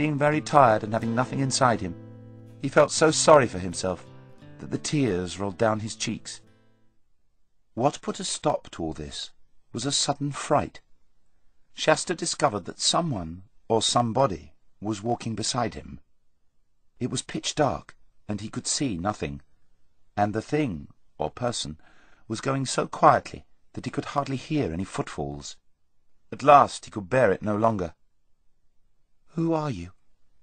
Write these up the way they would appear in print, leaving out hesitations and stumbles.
being very tired and having nothing inside him, he felt so sorry for himself that the tears rolled down his cheeks. What put a stop to all this was a sudden fright. Shasta discovered that someone or somebody was walking beside him. It was pitch dark, and he could see nothing, and the thing or person was going so quietly that he could hardly hear any footfalls. At last he could bear it no longer. "Who are you?"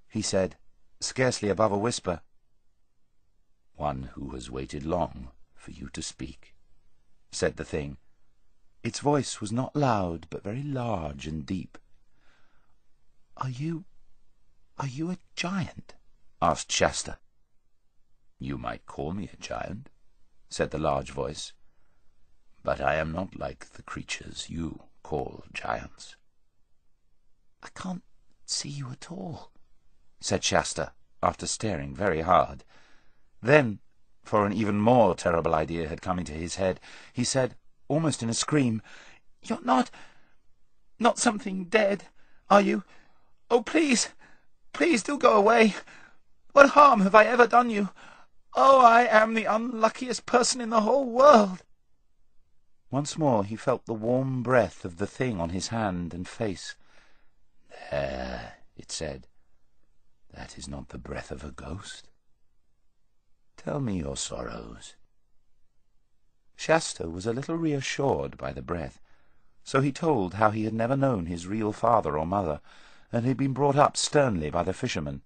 he said, scarcely above a whisper. "One who has waited long for you to speak," said the thing. Its voice was not loud, but very large and deep. Are you a giant?" asked Shasta. "You might call me a giant," said the large voice, "but I am not like the creatures you call giants." "I can't see you at all," said Shasta, after staring very hard. Then, for an even more terrible idea had come into his head, he said, almost in a scream, "You're not something dead, are you? Oh, please, please do go away. What harm have I ever done you? Oh, I am the unluckiest person in the whole world." Once more he felt the warm breath of the thing on his hand and face. "There," it said, "that is not the breath of a ghost. Tell me your sorrows." Shasta was a little reassured by the breath, so he told how he had never known his real father or mother, and had been brought up sternly by the fishermen.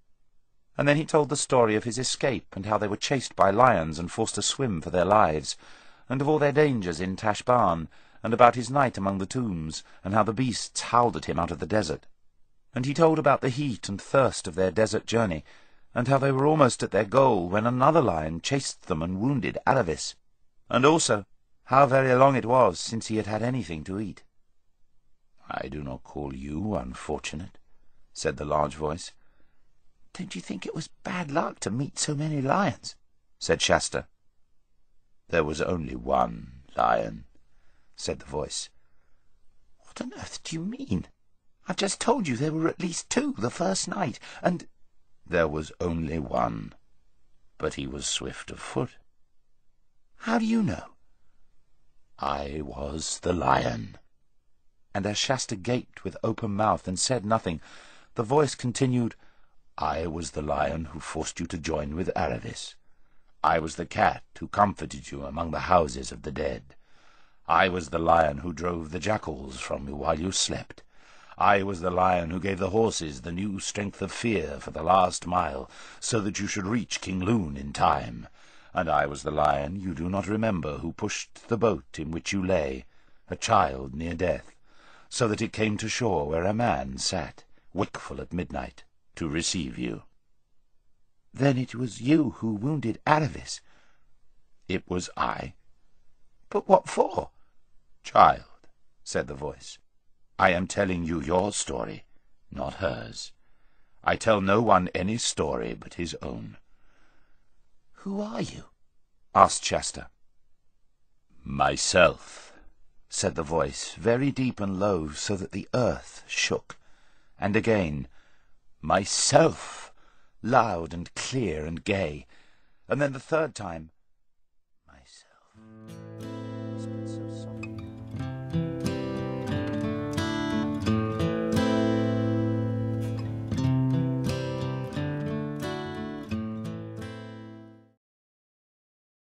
And then he told the story of his escape, and how they were chased by lions and forced to swim for their lives, and of all their dangers in Tashbaan, and about his night among the tombs, and how the beasts howled at him out of the desert. And he told about the heat and thirst of their desert journey, and how they were almost at their goal when another lion chased them and wounded Aravis, and also how very long it was since he had had anything to eat. "I do not call you unfortunate," said the large voice. "Don't you think it was bad luck to meet so many lions?" said Shasta. "There was only one lion," said the voice. "What on earth do you mean? I've just told you there were at least two the first night, and—" "There was only one, but he was swift of foot." "How do you know?" "I was the lion." And as Shasta gaped with open mouth and said nothing, the voice continued, "I was the lion who forced you to join with Aravis. I was the cat who comforted you among the houses of the dead. I was the lion who drove the jackals from you while you slept. I was the lion who gave the horses the new strength of fear for the last mile, so that you should reach King Loon in time. And I was the lion you do not remember who pushed the boat in which you lay, a child near death, so that it came to shore where a man sat, wakeful at midnight, to receive you." "Then it was you who wounded Aravis?" "It was I." "But what for?" "Child," said the voice, "I am telling you your story, not hers. I tell no one any story but his own." "Who are you?" asked Shasta. "Myself," said the voice, very deep and low, so that the earth shook. And again, "Myself," loud and clear and gay. And then the third time,